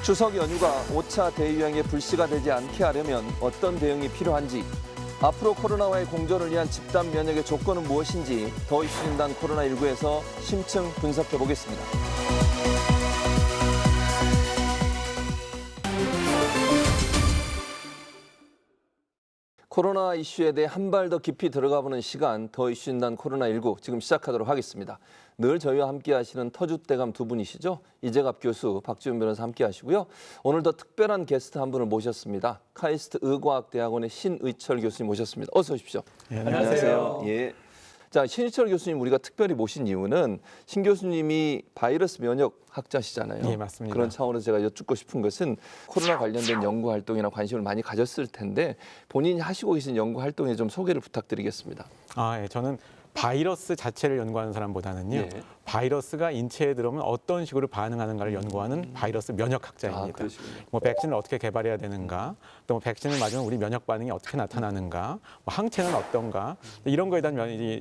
추석 연휴가 5차 대유행의 불씨가 되지 않게 하려면 어떤 대응이 필요한지, 앞으로 코로나와의 공존을 위한 집단 면역의 조건은 무엇인지 더 이슈진단 코로나19에서 심층 분석해 보겠습니다. 코로나 이슈에 대해 한 발 더 깊이 들어가보는 시간, 더 이슈진단 코로나19 지금 시작하도록 하겠습니다. 늘 저희와 함께 하시는 터줏대감 두 분이시죠. 이재갑 교수, 박지훈 변호사 함께 하시고요. 오늘도 특별한 게스트 한 분을 모셨습니다. 카이스트 의과학대학원의 신의철 교수님 모셨습니다. 어서 오십시오. 네, 안녕하세요. 예. 자, 신의철 교수님 우리가 특별히 모신 이유는 신 교수님이 바이러스 면역 학자시잖아요. 네, 맞습니다. 그런 차원에서 제가 여쭙고 싶은 것은 코로나 관련된 연구 활동이나 관심을 많이 가졌을 텐데 본인이 하시고 계신 연구 활동에 좀 소개를 부탁드리겠습니다. 예, 저는 바이러스 자체를 연구하는 사람보다는요. 예. 바이러스가 인체에 들어오면 어떤 식으로 반응하는가를 연구하는 바이러스 면역학자입니다. 그러시군요. 뭐 백신을 어떻게 개발해야 되는가, 또 뭐 백신을 맞으면 우리 면역 반응이 어떻게 나타나는가, 뭐 항체는 어떤가, 이런 거에 대한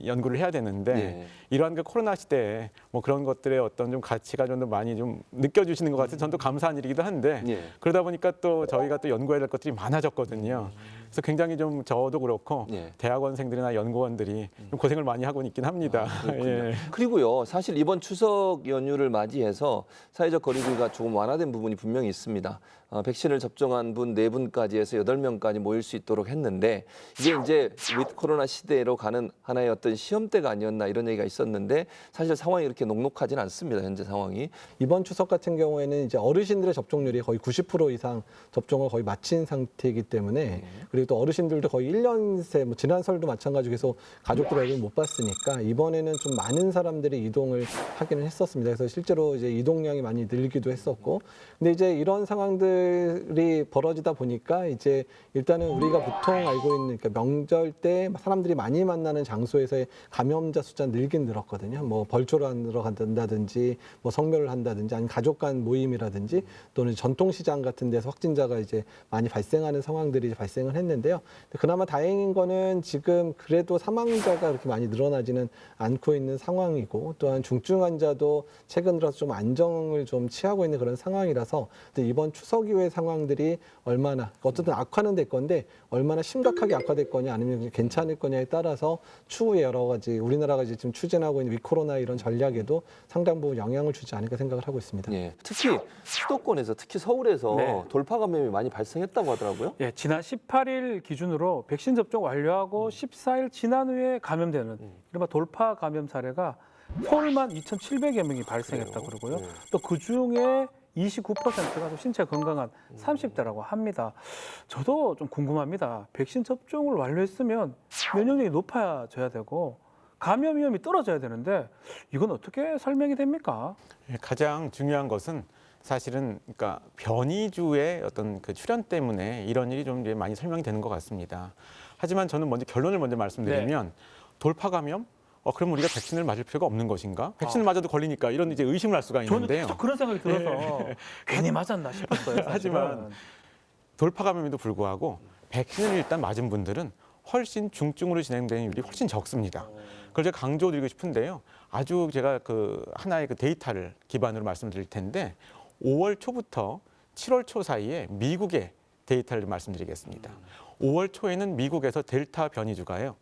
연구를 해야 되는데 예. 이러한 그 코로나 시대에 뭐 그런 것들의 어떤 좀 가치가 좀 더 많이 좀 느껴주시는 것 같아서 저도 감사한 일이기도 한데 예. 그러다 보니까 또 저희가 또 연구해야 될 것들이 많아졌거든요. 그래서 굉장히 좀 저도 그렇고 예. 대학원생들이나 연구원들이 좀 고생을 많이 하고 있긴 합니다. 예. 그리고요, 사실 이번 추석 연휴를 맞이해서 사회적 거리두기가 조금 완화된 부분이 분명히 있습니다. 백신을 접종한 분 4분까지 해서 8명까지 모일 수 있도록 했는데 이게 이제 위드 코로나 시대로 가는 하나의 어떤 시험대가 아니었나 이런 얘기가 있었는데 사실 상황이 이렇게 녹록하지는 않습니다. 현재 상황이. 이번 추석 같은 경우에는 이제 어르신들의 접종률이 거의 90% 이상 접종을 거의 마친 상태이기 때문에 그리고 또 어르신들도 거의 1년 새, 뭐 지난 설도 마찬가지로 계속 가족들 얼굴 못 봤으니까 이번에는 좀 많은 사람들이 이동을 하기는 했었습니다. 그래서 실제로 이제 이동량이 많이 늘기도 했었고, 근데 이제 이런 상황들이 벌어지다 보니까 이제 일단은 우리가 보통 알고 있는 그러니까 명절 때 사람들이 많이 만나는 장소에서의 감염자 숫자 늘긴 늘었거든요. 뭐 벌초를 하러 간다든지, 뭐 성묘를 한다든지, 아니면 가족 간 모임이라든지, 또는 전통시장 같은 데서 확진자가 이제 많이 발생하는 상황들이 이제 발생을 했는데요. 그나마 다행인 거는 지금 그래도 사망자가 그렇게 많이 늘어나지는 않고 있는 상황이고, 또한 중증 환자도 최근 들어서 좀 안정을 좀 취하고 있는 그런 상황이라서 이번 추석 이후의 상황들이 얼마나 어쨌든 악화는 될 건데 얼마나 심각하게 악화될 거냐 아니면 괜찮을 거냐에 따라서 추후에 여러 가지 우리나라가 이제 지금 추진하고 있는 위코로나 이런 전략에도 상당 부분 영향을 주지 않을까 생각을 하고 있습니다. 예. 특히 수도권에서 특히 서울에서 네. 돌파 감염이 많이 발생했다고 하더라고요. 예, 지난 18일 기준으로 백신 접종 완료하고 14일 지난 후에 감염되는 이른바 돌파 감염 사례가 서울만 2,700여 명이 발생했다 그러고요. 네. 또 그중에 29%가 또 신체 건강한 30대라고 합니다. 저도 좀 궁금합니다. 백신 접종을 완료했으면 면역력이 높아져야 되고 감염 위험이 떨어져야 되는데 이건 어떻게 설명이 됩니까? 가장 중요한 것은 사실은 그러니까 변이주의 어떤 그 출현 때문에 이런 일이 좀 많이 설명이 되는 것 같습니다. 하지만 저는 먼저 결론을 먼저 말씀드리면 돌파 감염? 그럼 우리가 백신을 맞을 필요가 없는 것인가? 백신을 맞아도 걸리니까 이런 이제 의심을 할 수가 저는 있는데요. 계속 그런 생각이 들어서 괜히 맞았나 싶었어요. 사실은. 하지만 돌파 감염에도 불구하고 백신을 일단 맞은 분들은 훨씬 중증으로 진행되는 일이 훨씬 적습니다. 그걸 제가 강조드리고 싶은데요. 아주 제가 그 하나의 그 데이터를 기반으로 말씀드릴 텐데 5월 초부터 7월 초 사이에 미국의 데이터를 말씀드리겠습니다. 5월 초에는 미국에서 델타 변이주가요.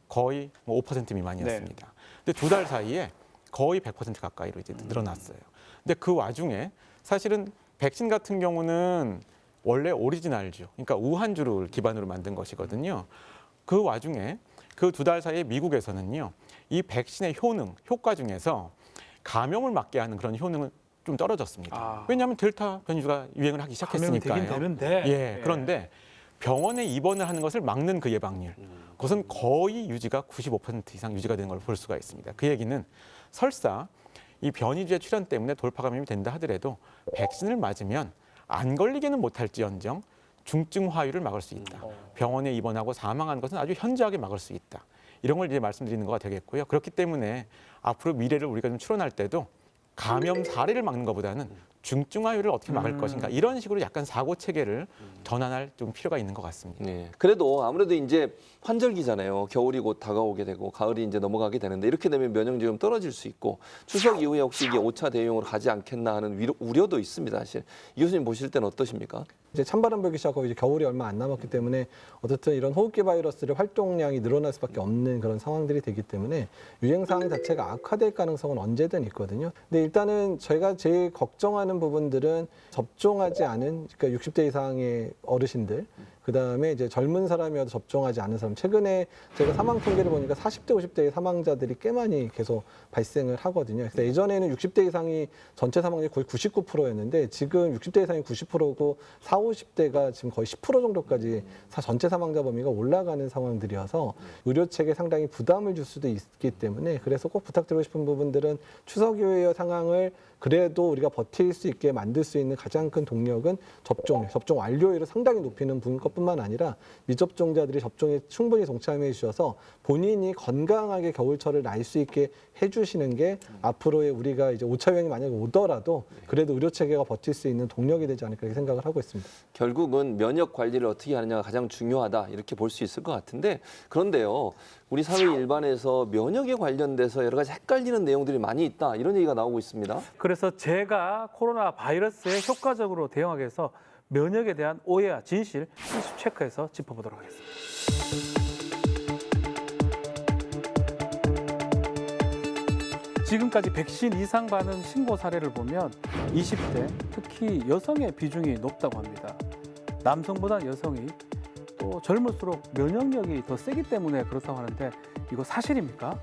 거의 5% 미만이었습니다. 근데 2달 사이에 거의 100% 가까이로 이제 늘어났어요. 근데 그 와중에 사실은 백신 같은 경우는 원래 오리지널주, 그러니까 우한주를 기반으로 만든 것이거든요. 그 와중에 그 2달 사이에 미국에서는요, 이 백신의 효능, 효과 중에서 감염을 막게 하는 그런 효능은 좀 떨어졌습니다. 왜냐하면 델타 변이주가 유행을 하기 시작했으니까요. 되긴 되는데. 그런데 병원에 입원을 하는 것을 막는 그 예방률, 그것은 거의 유지가 95% 이상 유지가 되는 걸 볼 수가 있습니다. 그 얘기는 설사 이 변이주의 출현 때문에 돌파 감염이 된다 하더라도 백신을 맞으면 안 걸리게는 못할지언정 중증 화유를 막을 수 있다. 병원에 입원하고 사망하는 것은 아주 현저하게 막을 수 있다. 이런 걸 이제 말씀드리는 거가 되겠고요. 그렇기 때문에 앞으로 미래를 우리가 좀 추론할 때도 감염 사례를 막는 것보다는 중증화율을 어떻게 막을 것인가 이런 식으로 약간 사고 체계를 전환할 좀 필요가 있는 것 같습니다. 네. 그래도 아무래도 이제 환절기잖아요. 겨울이 곧 다가오게 되고 가을이 이제 넘어가게 되는데 이렇게 되면 면역력이 좀 떨어질 수 있고 추석 이후에 혹시 이게 5차 대유행으로 가지 않겠나 하는 우려도 있습니다. 사실 이 교수님 보실 때는 어떠십니까? 이제 찬바람 불기 시작하고 이제 겨울이 얼마 안 남았기 때문에 어쨌든 이런 호흡기 바이러스의 활동량이 늘어날 수밖에 없는 그런 상황들이 되기 때문에 유행 상황 자체가 악화될 가능성은 언제든 있거든요. 근데 일단은 저희가 제일 걱정하는 부분들은 접종하지 않은 그러니까 60대 이상의 어르신들 그다음에 이제 젊은 사람이어도 접종하지 않은 사람. 최근에 제가 사망 통계를 보니까 40대, 50대의 사망자들이 꽤 많이 계속 발생을 하거든요. 그래서 예전에는 60대 이상이 전체 사망률이 거의 99%였는데 지금 60대 이상이 90%고 40, 50대가 지금 거의 10% 정도까지 전체 사망자 범위가 올라가는 상황들이어서 의료 체계에 상당히 부담을 줄 수도 있기 때문에 그래서 꼭 부탁드리고 싶은 부분들은 추석 이후의 상황을 그래도 우리가 버틸 수 있게 만들 수 있는 가장 큰 동력은 접종 완료율을 상당히 높이는 것뿐만 아니라 미접종자들이 접종에 충분히 동참해 주셔서 본인이 건강하게 겨울철을 날 수 있게 해주시는 게 앞으로의 우리가 이제 5차 유행이 만약에 오더라도 그래도 의료 체계가 버틸 수 있는 동력이 되지 않을까 이렇게 생각을 하고 있습니다. 결국은 면역 관리를 어떻게 하느냐가 가장 중요하다 이렇게 볼 수 있을 것 같은데 그런데요. 우리 사회 일반에서 면역에 관련돼서 여러 가지 헷갈리는 내용들이 많이 있다 이런 얘기가 나오고 있습니다. 그래서 제가 코로나 바이러스에 효과적으로 대응하기 위해서 면역에 대한 오해와 진실 이슈 체크해서 짚어보도록 하겠습니다. 지금까지 백신 이상 반응 신고 사례를 보면 20대, 특히 여성의 비중이 높다고 합니다. 남성보다 여성이 또 젊을수록 면역력이 더 세기 때문에 그렇다고 하는데 이거 사실입니까?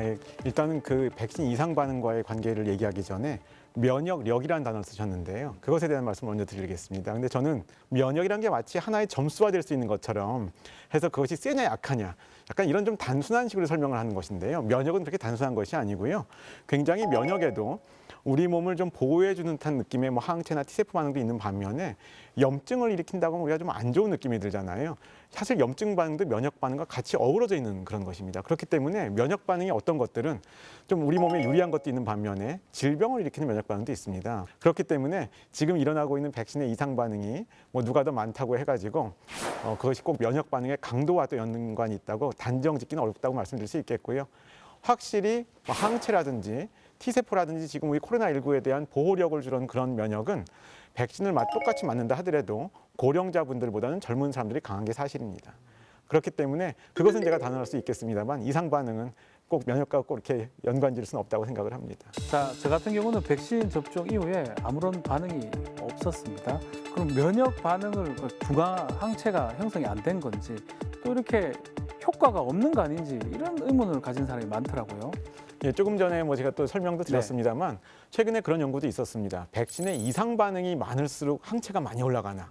예. 일단은 그 백신 이상 반응과의 관계를 얘기하기 전에 면역력이라는 단어를 쓰셨는데요. 그것에 대한 말씀을 먼저 드리겠습니다. 근데 저는 면역이라는 게 마치 하나의 점수화 될 수 있는 것처럼 해서 그것이 세냐 약하냐 약간 이런 좀 단순한 식으로 설명을 하는 것인데요. 면역은 그렇게 단순한 것이 아니고요. 굉장히 면역에도 우리 몸을 좀 보호해주는 듯한 느낌의 뭐 항체나 T세포 반응도 있는 반면에 염증을 일으킨다고 하면 우리가 좀 안 좋은 느낌이 들잖아요. 사실 염증 반응도 면역 반응과 같이 어우러져 있는 그런 것입니다. 그렇기 때문에 면역 반응이 어떤 것들은 좀 우리 몸에 유리한 것도 있는 반면에 질병을 일으키는 면역 반응도 있습니다. 그렇기 때문에 지금 일어나고 있는 백신의 이상 반응이 뭐 누가 더 많다고 해가지고 그것이 꼭 면역 반응의 강도와 또 연관이 있다고 단정 짓기는 어렵다고 말씀드릴 수 있겠고요. 확실히 뭐 항체라든지 T세포라든지 지금 우리 코로나19에 대한 보호력을 주는 그런 면역은 백신을 똑같이 맞는다 하더라도 고령자분들보다는 젊은 사람들이 강한 게 사실입니다. 그렇기 때문에 그것은 제가 단언할 수 있겠습니다만 이상 반응은 꼭 면역과 꼭 이렇게 연관질 수는 없다고 생각을 합니다. 자, 저 같은 경우는 백신 접종 이후에 아무런 반응이 없었습니다. 그럼 면역 반응을 중화 항체가 형성이 안 된 건지 또 이렇게 효과가 없는 거 아닌지 이런 의문을 가진 사람이 많더라고요. 예, 조금 전에 뭐 제가 또 설명도 드렸습니다만 최근에 그런 연구도 있었습니다. 백신의 이상 반응이 많을수록 항체가 많이 올라가나.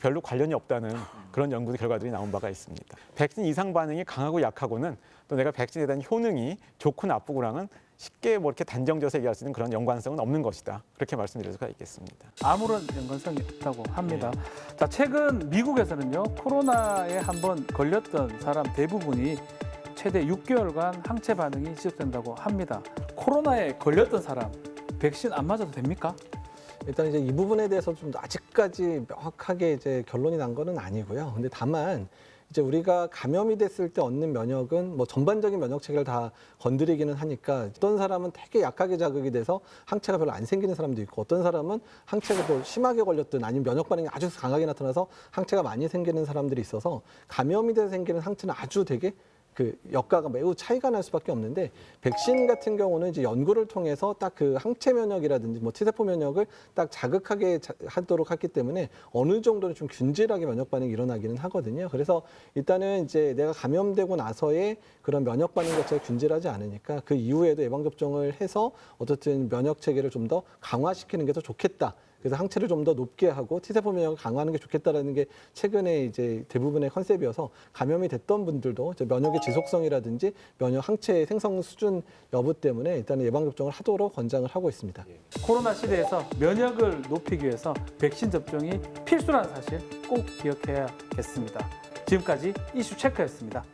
별로 관련이 없다는 그런 연구 결과들이 나온 바가 있습니다. 백신 이상 반응이 강하고 약하고는 또 내가 백신에 대한 효능이 좋고 나쁘고랑은 쉽게 뭐 이렇게 단정져서 얘기할 수 있는 그런 연관성은 없는 것이다. 그렇게 말씀드릴 수가 있겠습니다. 아무런 연관성이 없다고 합니다. 자, 최근 미국에서는요, 코로나에 한번 걸렸던 사람 대부분이 최대 6개월간 항체 반응이 지속된다고 합니다. 코로나에 걸렸던 사람, 백신 안 맞아도 됩니까? 일단 이제 이 부분에 대해서 좀 아직까지 명확하게 이제 결론이 난 거는 아니고요. 근데 다만 이제 우리가 감염이 됐을 때 얻는 면역은 뭐 전반적인 면역 체계를 다 건드리기는 하니까 어떤 사람은 되게 약하게 자극이 돼서 항체가 별로 안 생기는 사람도 있고 어떤 사람은 항체가 더 심하게 걸렸든 아니면 면역 반응이 아주 강하게 나타나서 항체가 많이 생기는 사람들이 있어서 감염이 돼서 생기는 항체는 아주 되게 그 역가가 매우 차이가 날 수밖에 없는데 백신 같은 경우는 이제 연구를 통해서 딱 그 항체 면역이라든지 뭐 T세포 면역을 딱 자극하게 하도록 했기 때문에 어느 정도는 좀 균질하게 면역 반응이 일어나기는 하거든요. 그래서 일단은 이제 내가 감염되고 나서의 그런 면역 반응 자체가 균질하지 않으니까 그 이후에도 예방 접종을 해서 어쨌든 면역 체계를 좀 더 강화시키는 게 더 좋겠다. 그래서 항체를 좀 더 높게 하고 T세포 면역을 강화하는 게 좋겠다라는 게 최근에 이제 대부분의 컨셉이어서 감염이 됐던 분들도 이제 면역의 지속성이라든지 면역 항체의 생성 수준 여부 때문에 일단은 예방 접종을 하도록 권장을 하고 있습니다. 코로나 시대에서 면역을 높이기 위해서 백신 접종이 필수라는 사실 꼭 기억해야겠습니다. 지금까지 이슈 체크였습니다.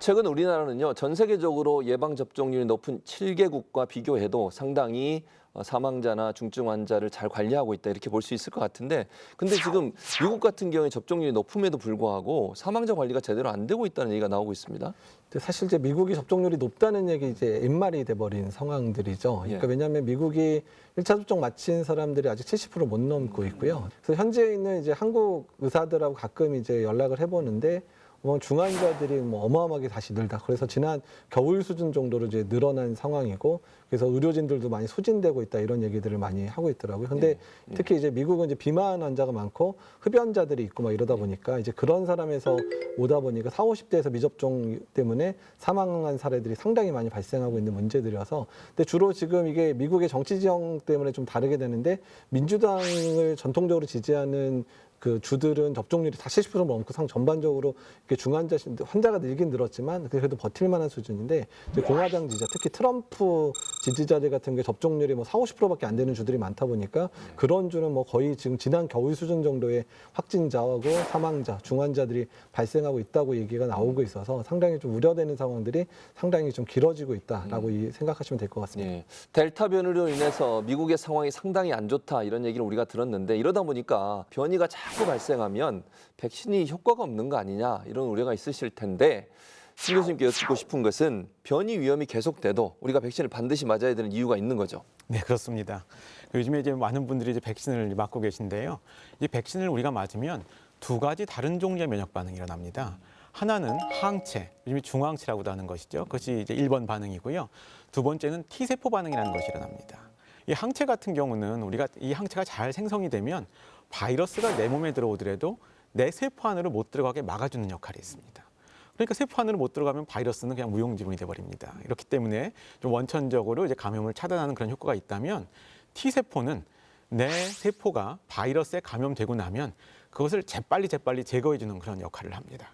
최근 우리나라는요, 전 세계적으로 예방 접종률이 높은 7개국과 비교해도 상당히 사망자나 중증 환자를 잘 관리하고 있다 이렇게 볼 수 있을 것 같은데, 근데 지금 미국 같은 경우에 접종률이 높음에도 불구하고 사망자 관리가 제대로 안 되고 있다는 얘기가 나오고 있습니다. 근데 사실 이제 미국이 접종률이 높다는 얘기 이제 옛말이 돼버린 상황들이죠. 그러니까 왜냐하면 미국이 1차 접종 마친 사람들이 아직 70% 못 넘고 있고요. 그래서 현재 있는 이제 한국 의사들하고 가끔 이제 연락을 해보는데 중환자들이 어마어마하게 다시 늘다. 그래서 지난 겨울 수준 정도로 이제 늘어난 상황이고, 그래서 의료진들도 많이 소진되고 있다 이런 얘기들을 많이 하고 있더라고요. 근데 특히 이제 미국은 이제 비만 환자가 많고 흡연자들이 있고 막 이러다 보니까 이제 그런 사람에서 오다 보니까 40, 50대에서 미접종 때문에 사망한 사례들이 상당히 많이 발생하고 있는 문제들이어서, 근데 주로 지금 이게 미국의 정치 지형 때문에 좀 다르게 되는데, 민주당을 전통적으로 지지하는 그 주들은 접종률이 다 70% 넘고 전반적으로 이렇게 중환자 환자가 늘긴 늘었지만 그래도 버틸 만한 수준인데, 이제 공화당 지지자, 특히 트럼프 지지자들 같은 게 접종률이 40, 50%밖에 안 되는 주들이 많다 보니까 그런 주는 거의 지금 지난 겨울 수준 정도의 확진자하고 사망자, 중환자들이 발생하고 있다고 얘기가 나오고 있어서 상당히 좀 우려되는 상황들이 상당히 좀 길어지고 있다라고 생각하시면 될 것 같습니다. 예. 델타 변이로 인해서 미국의 상황이 상당히 안 좋다 이런 얘기를 우리가 들었는데, 이러다 보니까 변이가 자꾸 발생하면 백신이 효과가 없는 거 아니냐 이런 우려가 있으실 텐데, 신 교수님께 여쭙고 싶은 것은 변이 위험이 계속돼도 우리가 백신을 반드시 맞아야 되는 이유가 있는 거죠. 네, 그렇습니다. 요즘에 이제 많은 분들이 이제 백신을 맞고 계신데요. 이 백신을 우리가 맞으면 두 가지 다른 종류의 면역 반응이 일어납니다. 하나는 항체, 요즘에 중항체라고도 하는 것이죠. 그것이 이제 1번 반응이고요. 두 번째는 T세포 반응이라는 것이 일어납니다. 이 항체 같은 경우는 우리가 이 항체가 잘 생성이 되면 바이러스가 내 몸에 들어오더라도 내 세포 안으로 못 들어가게 막아주는 역할이 있습니다. 그러니까 세포 안으로 못 들어가면 바이러스는 그냥 무용지물이 돼버립니다. 이렇기 때문에 좀 원천적으로 이제 감염을 차단하는 그런 효과가 있다면, T세포는 내 세포가 바이러스에 감염되고 나면 그것을 재빨리 제거해주는 그런 역할을 합니다.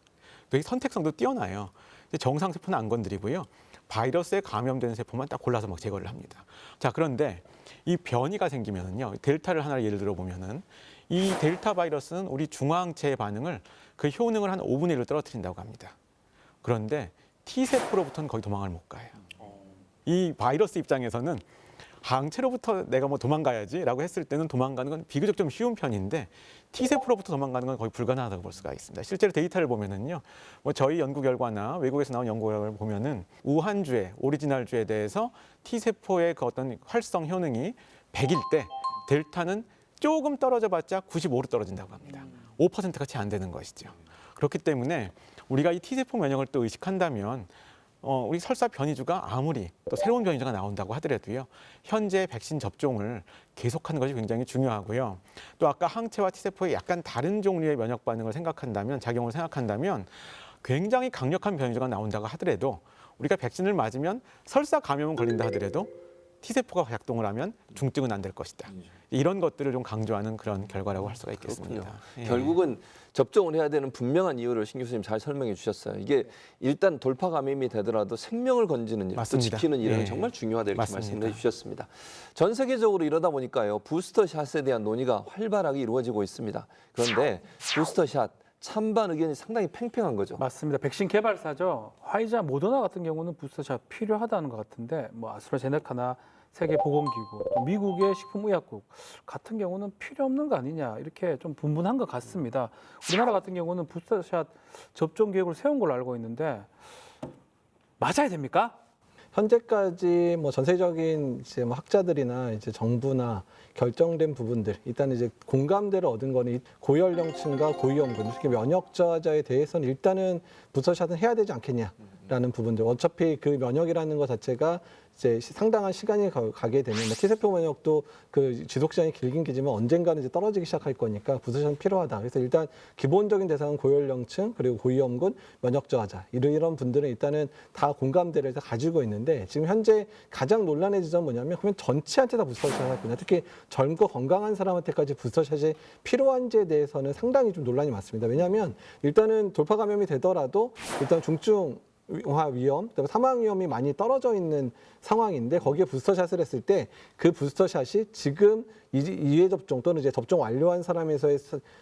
되게 선택성도 뛰어나요. 정상 세포는 안 건드리고요. 바이러스에 감염된 세포만 딱 골라서 막 제거를 합니다. 자, 그런데 이 변이가 생기면은요, 델타를 하나 예를 들어 보면은 이 델타 바이러스는 우리 중화항체의 반응을, 그 효능을 한 5분의 1로 떨어뜨린다고 합니다. 그런데 T세포로부터는 거의 도망을 못 가요. 이 바이러스 입장에서는 항체로부터 내가 도망가야지라고 했을 때는 도망가는 건 비교적 좀 쉬운 편인데, T세포로부터 도망가는 건 거의 불가능하다고 볼 수가 있습니다. 실제로 데이터를 보면은요, 저희 연구 결과나 외국에서 나온 연구 결과를 보면은 우한주의, 오리지널주에 대해서 T세포의 그 어떤 활성 효능이 100일 때 델타는 조금 떨어져봤자 95로 떨어진다고 합니다. 5%가 채 안 되는 것이죠. 그렇기 때문에 우리가 이 T세포 면역을 또 의식한다면, 우리 설사 변이주가 아무리 또 새로운 변이주가 나온다고 하더라도요, 현재 백신 접종을 계속하는 것이 굉장히 중요하고요. 또 아까 항체와 T세포의 약간 다른 종류의 면역 반응을 생각한다면, 작용을 생각한다면, 굉장히 강력한 변이주가 나온다고 하더라도 우리가 백신을 맞으면 설사 감염은 걸린다 하더라도 T세포가 작동을 하면 중증은 안 될 것이다. 이런 것들을 좀 강조하는 그런 결과라고 할 수가 있겠습니다. 예. 결국은 접종을 해야 되는 분명한 이유를 신 교수님 잘 설명해 주셨어요. 이게 일단 돌파 감염이 되더라도 생명을 건지는 일, 또 맞습니다. 지키는 일은 예. 정말 중요하다 이렇게 맞습니다. 말씀해 주셨습니다. 전 세계적으로 이러다 보니까요, 부스터샷에 대한 논의가 활발하게 이루어지고 있습니다. 그런데 부스터샷 찬반 의견이 상당히 팽팽한 거죠. 맞습니다. 백신 개발사죠. 화이자, 모더나 같은 경우는 부스터샷 필요하다는 것 같은데, 아스트라제네카나 세계보건기구, 또 미국의 식품의약국 같은 경우는 필요 없는 거 아니냐, 이렇게 좀 분분한 것 같습니다. 우리나라 같은 경우는 부스터샷 접종 계획을 세운 걸로 알고 있는데, 맞아야 됩니까? 현재까지 전세적인 이제 학자들이나 이제 정부나 결정된 부분들, 일단 이제 공감대를 얻은 거는 고연령층과 고위험군, 특히 면역 저하자에 대해서는 일단은 부스터샷은 해야 되지 않겠냐라는 부분들. 어차피 그 면역이라는 것 자체가 이제 상당한 시간이 가게 되면, T세포 면역도 그 지속 시간이 길긴 길지만 언젠가는 이제 떨어지기 시작할 거니까 부스터샷은 필요하다. 그래서 일단 기본적인 대상은 고연령층, 그리고 고위험군, 면역 저하자, 이런 분들은 일단은 다 공감대를 다 가지고 있는데, 지금 현재 가장 논란의 지점은 뭐냐면, 그러면 전체한테 다 부스터샷을 할 거냐, 특히 젊고 건강한 사람한테까지 부스터샷이 필요한지에 대해서는 상당히 좀 논란이 많습니다. 왜냐하면 일단은 돌파 감염이 되더라도 일단 중증화 위험, 그다음에 사망 위험이 많이 떨어져 있는 상황인데, 거기에 부스터샷을 했을 때 그 부스터샷이 지금 2회 접종 또는 이제 접종 완료한 사람에서의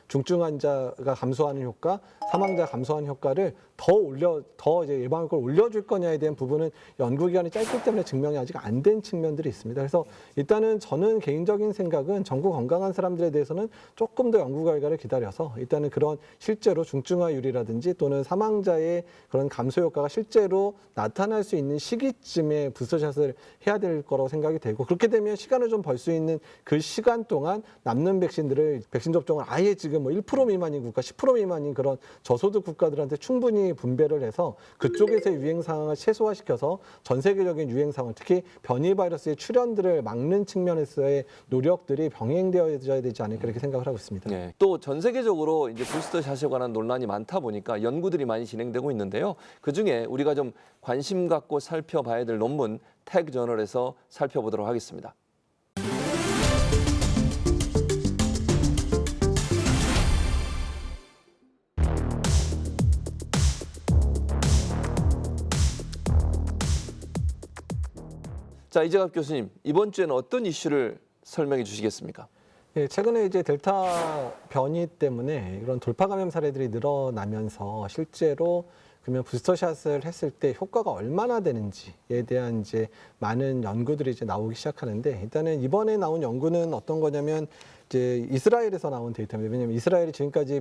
중증 환자가 감소하는 효과, 사망자 감소하는 효과를 더 이제 예방 효과를 올려줄 거냐에 대한 부분은 연구 기간이 짧기 때문에 증명이 아직 안 된 측면들이 있습니다. 그래서 일단은 저는 개인적인 생각은 전국 건강한 사람들에 대해서는 조금 더 연구 결과를 기다려서 일단은 그런 실제로 중증화율이라든지 또는 사망자의 그런 감소 효과가 실제로 나타날 수 있는 시기쯤에 부스터샷을 해야 될 거라고 생각이 되고, 그렇게 되면 시간을 좀 벌 수 있는 그 시간 동안 남는 백신들을 백신 접종을 아예 지금 뭐 1% 미만인 국가, 10% 미만인 그런 저소득 국가들한테 충분히 분배를 해서 그쪽에서의 유행 상황을 최소화시켜서 전 세계적인 유행 상황, 특히 변이 바이러스의 출현들을 막는 측면에서의 노력들이 병행되어야 되지 않을까 그렇게 생각을 하고 있습니다. 네. 또 전 세계적으로 이제 부스터샷에 관한 논란이 많다 보니까 연구들이 많이 진행되고 있는데요. 그 중에 우리가 좀 관심 갖고 살펴봐야 될 논문 태그 저널에서 살펴보도록 하겠습니다. 자, 이재갑 교수님, 이번 주에는 어떤 이슈를 설명해 주시겠습니까? 예, 최근에 이제 델타 변이 때문에 이런 돌파 감염 사례들이 늘어나면서 실제로 그러면 부스터샷을 했을 때 효과가 얼마나 되는지에 대한 이제 많은 연구들이 이제 나오기 시작하는데, 일단은 이번에 나온 연구는 어떤 거냐면 이제 이스라엘에서 나온 데이터입니다. 왜냐하면 이스라엘이 지금까지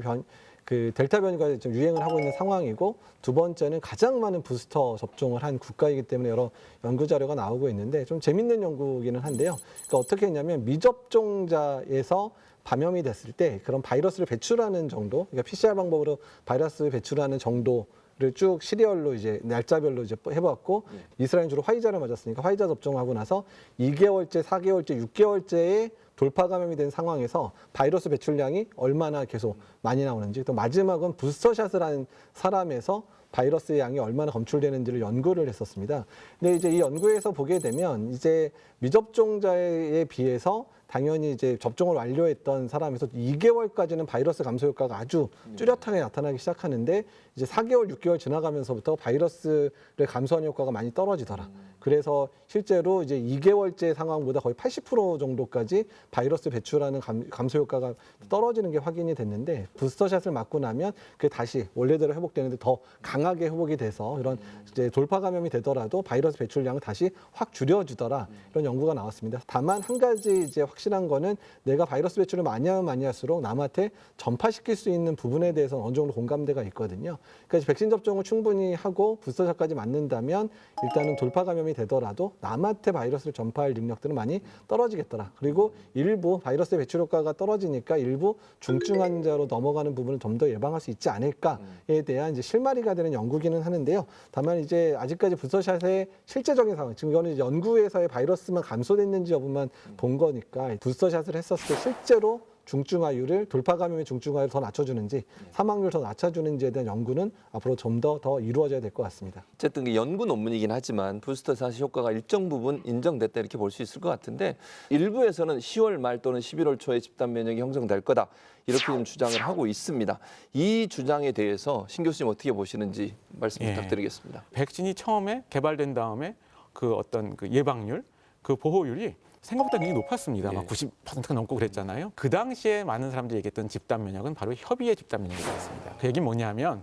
델타 변이가 좀 유행을 하고 있는 상황이고, 두 번째는 가장 많은 부스터 접종을 한 국가이기 때문에 여러 연구 자료가 나오고 있는데 좀 재밌는 연구이기는 한데요. 그러니까 어떻게 했냐면 미접종자에서 감염이 됐을 때 그런 바이러스를 배출하는 정도, 그러니까 PCR 방법으로 바이러스 배출하는 정도를 쭉 시리얼로 이제 날짜별로 이제 해봤고, 이스라엘 주로 화이자를 맞았으니까 화이자 접종하고 나서 2개월째, 4개월째, 6개월째에 돌파 감염이 된 상황에서 바이러스 배출량이 얼마나 계속 많이 나오는지, 또 마지막은 부스터샷을 한 사람에서 바이러스의 양이 얼마나 검출되는지를 연구를 했었습니다. 근데 이제 이 연구에서 보게 되면 이제 미접종자에 비해서 당연히 이제 접종을 완료했던 사람에서 2개월까지는 바이러스 감소 효과가 아주 뚜렷하게 나타나기 시작하는데, 이제 4개월, 6개월 지나가면서부터 바이러스를 감소하는 효과가 많이 떨어지더라. 그래서 실제로 이제 2개월째 상황보다 거의 80% 정도까지 바이러스 배출하는 감소 효과가 떨어지는 게 확인이 됐는데, 부스터샷을 맞고 나면 그게 다시 원래대로 회복되는데 더 강하게 회복이 돼서 이런 이제 돌파 감염이 되더라도 바이러스 배출량을 다시 확 줄여주더라. 이런 연구가 나왔습니다. 다만 한 가지 이제 확실한 거는 내가 바이러스 배출을 많이 하면 많이 할수록 남한테 전파시킬 수 있는 부분에 대해서는 어느 정도 공감대가 있거든요. 그러니까 백신 접종을 충분히 하고 부스터샷까지 맞는다면 일단은 돌파 감염이 되더라도 남한테 바이러스를 전파할 능력들은 많이 떨어지겠더라. 그리고 일부 바이러스의 배출 효과가 떨어지니까 일부 중증 환자로 넘어가는 부분을 좀 더 예방할 수 있지 않을까에 대한 이제 실마리가 되는 연구기는 하는데요. 다만 이제 아직까지 부스터샷의 실제적인 상황, 지금 이거는 연구에서의 바이러스만 감소됐는지 여부만 본 거니까 부스터샷을 했었을 때 실제로 중증화율을, 돌파 감염의 중증화율을 더 낮춰주는지 사망률을 더 낮춰주는지에 대한 연구는 앞으로 좀 더 이루어져야 될 것 같습니다. 어쨌든 그 연구 논문이긴 하지만 부스터샷 효과가 일정 부분 인정됐다 이렇게 볼 수 있을 것 같은데, 일부에서는 10월 말 또는 11월 초에 집단 면역이 형성될 거다 이렇게 좀 주장을 하고 있습니다. 이 주장에 대해서 신 교수님 어떻게 보시는지 말씀 부탁드리겠습니다. 백신이 처음에 개발된 다음에 그 어떤 그 예방률, 그 보호율이 생각보다 굉장히 높았습니다. 막 90%가 넘고 그랬잖아요. 그 당시에 많은 사람들이 얘기했던 집단 면역은 바로 협의의 집단 면역이었습니다. 그 얘기는 뭐냐면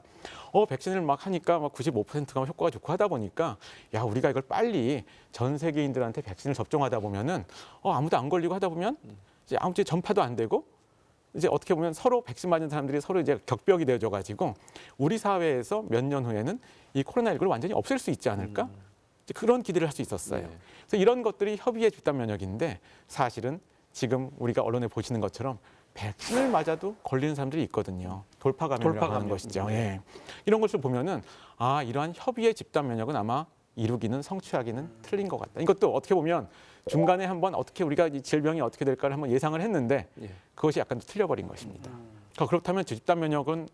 백신을 막 하니까 막 95%가 효과가 좋고 하다 보니까 야, 우리가 이걸 빨리 전 세계인들한테 백신을 접종하다 보면은 아무도 안 걸리고 하다 보면 이제 아무튼 전파도 안 되고, 이제 어떻게 보면 서로 백신 맞은 사람들이 서로 이제 격벽이 되어져 가지고 우리 사회에서 몇 년 후에는 이 코로나19를 완전히 없앨 수 있지 않을까? 그런 기대를 할 수 있었어요. 그래서 이런 것들이 협의의 집단 면역인데, 사실은 지금 우리가 언론에 보시는 것처럼 백신을 맞아도 걸리는 사람들이 있거든요. 돌파 감염이라고 하는 것이죠. 예. 이런 것을 보면은 이러한 협의의 집단 면역은 아마 이루기는 성취하기는 틀린 것 같다. 이것도 어떻게 보면 중간에 한번 어떻게 우리가 이 질병이 어떻게 될까를 한번 예상을 했는데 그것이 약간 틀려버린 것입니다. 그렇다면 집단 면역은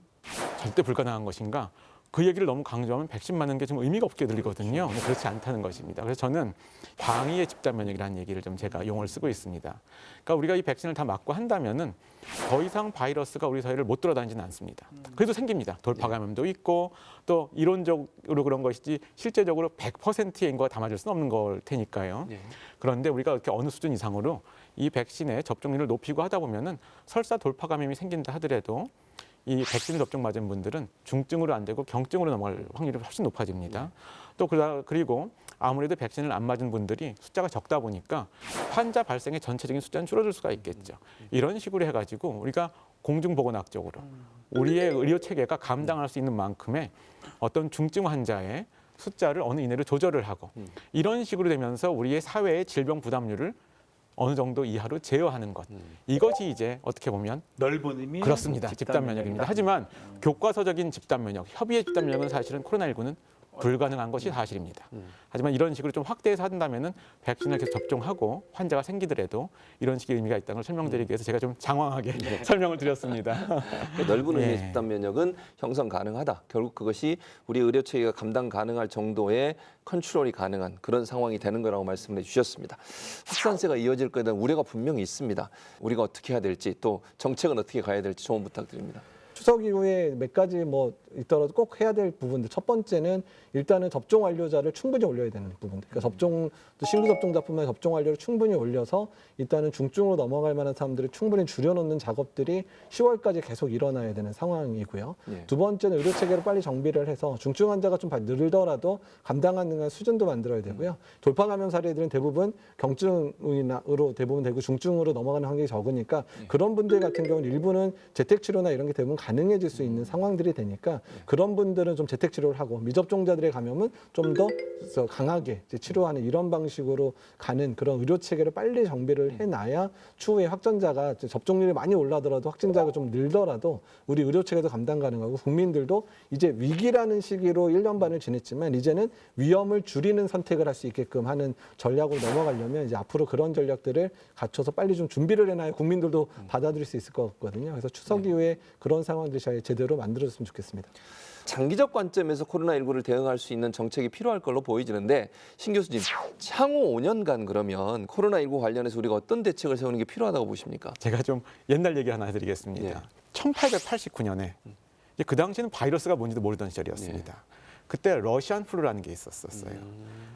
절대 불가능한 것인가? 그 얘기를 너무 강조하면 백신 맞는 게 좀 의미가 없게 들리거든요. 근데 그렇지 않다는 것입니다. 그래서 저는 광의의 집단 면역이라는 얘기를 좀 제가 용어를 쓰고 있습니다. 그러니까 우리가 이 백신을 다 맞고 한다면은 더 이상 바이러스가 우리 사회를 못 돌아다니지는 않습니다. 그래도 생깁니다. 돌파 감염도 있고, 또 이론적으로 그런 것이지 실제적으로 100%의 인구가 다 맞을 수는 없는 걸 테니까요. 그런데 우리가 이렇게 어느 수준 이상으로 이 백신의 접종률을 높이고 하다 보면은 설사 돌파 감염이 생긴다 하더라도 이 백신 접종 맞은 분들은 중증으로 안 되고 경증으로 넘어갈 확률이 훨씬 높아집니다. 또 그리고 아무래도 백신을 안 맞은 분들이 숫자가 적다 보니까 환자 발생의 전체적인 숫자는 줄어들 수가 있겠죠. 이런 식으로 해가지고 우리가 공중보건학적으로 우리의 의료 체계가 감당할 수 있는 만큼의 어떤 중증 환자의 숫자를 어느 이내로 조절을 하고 이런 식으로 되면서 우리의 사회의 질병 부담률을 어느 정도 이하로 제어하는 것. 이것이 이제 어떻게 보면 넓은 의미 그렇습니다. 집단 면역입니다. 하지만 교과서적인 집단 면역, 협의의 집단 면역은 사실은 코로나19는 불가능한 것이 사실입니다. 하지만 이런 식으로 좀 확대해서 한다면은 백신을 계속 접종하고 환자가 생기더라도 이런 식의 의미가 있다는 걸 설명드리기 위해서 제가 좀 장황하게 설명을 드렸습니다. 넓은 의미의 예. 집단 면역은 형성 가능하다. 결국 그것이 우리 의료 체계가 감당 가능할 정도의 컨트롤이 가능한 그런 상황이 되는 거라고 말씀을 해주셨습니다. 확산세가 이어질 거에 대한 우려가 분명히 있습니다. 우리가 어떻게 해야 될지 또 정책은 어떻게 가야 될지 조언 부탁드립니다. 추석 이후에 몇 가지 뭐 있더라도 꼭 해야 될 부분들. 첫 번째는 일단은 접종 완료자를 충분히 올려야 되는 부분들. 그러니까 신규 접종자뿐만 아니라 접종 완료를 충분히 올려서 일단은 중증으로 넘어갈 만한 사람들을 충분히 줄여놓는 작업들이 10월까지 계속 일어나야 되는 상황이고요. 예. 두 번째는 의료 체계를 빨리 정비를 해서 중증 환자가 좀 늘더라도 감당하는 수준도 만들어야 되고요. 돌파 감염 사례들은 대부분 경증으로 대부분 되고 중증으로 넘어가는 확률이 적으니까 그런 분들 같은 경우는 일부는 재택 치료나 이런 게 대부분 가능해질 수 있는 상황들이 되니까 그런 분들은 좀 재택 치료를 하고 미접종자들의 감염은 좀 더 강하게 이제 치료하는 이런 방식으로 가는 그런 의료 체계를 빨리 정비를 해놔야 추후에 확진자가 접종률이 많이 올라더라도 확진자가 좀 늘더라도 우리 의료 체계도 감당 가능하고 국민들도 이제 위기라는 시기로 1년 반을 지냈지만 이제는 위험을 줄이는 선택을 할 수 있게끔 하는 전략으로 넘어가려면 이제 앞으로 그런 전략들을 갖춰서 빨리 좀 준비를 해놔야 국민들도 받아들일 수 있을 것 같거든요. 그래서 추석 이후에 그런 상황들이 잘 제대로 만들어졌으면 좋겠습니다. 장기적 관점에서 코로나19를 대응할 수 있는 정책이 필요할 걸로 보이지는데 신 교수님, 향후 5년간 그러면 코로나19 관련해서 우리가 어떤 대책을 세우는 게 필요하다고 보십니까? 제가 좀 옛날 얘기 하나 해드리겠습니다. 예. 1889년에 그 당시에는 바이러스가 뭔지도 모르던 시절이었습니다. 그때 러시안 플루라는 게 있었어요.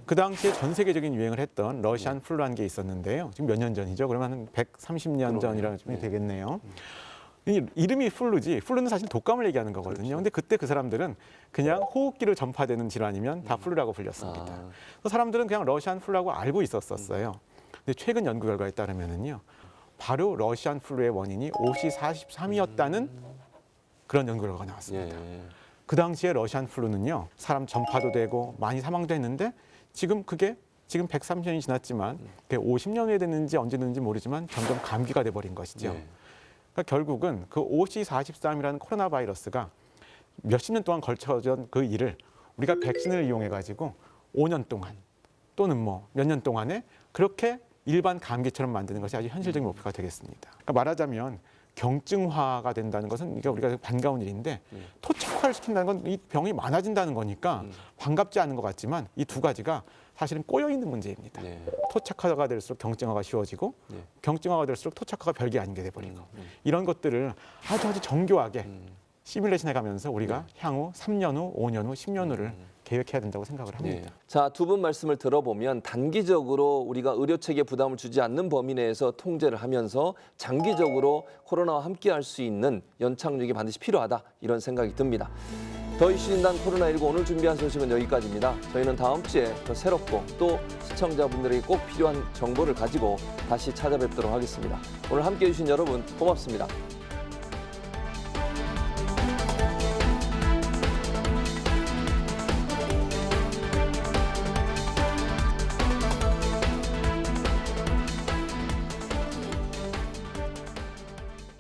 그 당시에 전 세계적인 유행을 했던 러시안 플루라는 게 있었는데요. 지금 몇 년 전이죠? 그러면 한 130년 전이라면 되겠네요. 이름이 플루지, 플루는 사실 독감을 얘기하는 거거든요. 근데 그때 그 사람들은 그냥 호흡기로 전파되는 질환이면 다 플루라고 불렸습니다. 그 사람들은 그냥 러시안 플루라고 알고 있었어요. 근데 최근 연구 결과에 따르면은요, 바로 러시안 플루의 원인이 OC43이었다는 그런 연구 결과가 나왔습니다. 그 당시에 러시안 플루는요, 사람 전파도 되고 많이 사망도 했는데 지금 130년이 지났지만 그게 50년 후에 됐는지 언제 됐는지 모르지만 점점 감기가 돼버린 것이죠. 그러니까 결국은 그 OC43이라는 코로나 바이러스가 몇십 년 동안 걸쳐진 그 일을 우리가 백신을 이용해 가지고 5년 동안 또는 뭐 몇 년 동안에 그렇게 일반 감기처럼 만드는 것이 아주 현실적인 목표가 되겠습니다. 그러니까 말하자면 경증화가 된다는 것은 이게 우리가 반가운 일인데 토착화를 시킨다는 건 이 병이 많아진다는 거니까 반갑지 않은 것 같지만 이 두 가지가 사실은 꼬여 있는 문제입니다. 토착화가 될수록 경증화가 쉬워지고 경증화가 될수록 토착화가 별게 아닌 게 돼버리고 이런 것들을 아주 정교하게 시뮬레이션 해가면서 우리가 향후 3년 후, 5년 후, 10년 후를 계획해야 된다고 생각을 합니다. 자, 두 분 말씀을 들어보면 단기적으로 우리가 의료 체계 부담을 주지 않는 범위 내에서 통제를 하면서 장기적으로 코로나와 함께할 수 있는 연착륙이 반드시 필요하다 이런 생각이 듭니다. 더 이슈 진단 코로나19 오늘 준비한 소식은 여기까지입니다. 저희는 다음 주에 더 새롭고 또 시청자분들에게 꼭 필요한 정보를 가지고 다시 찾아뵙도록 하겠습니다. 오늘 함께해 주신 여러분 고맙습니다.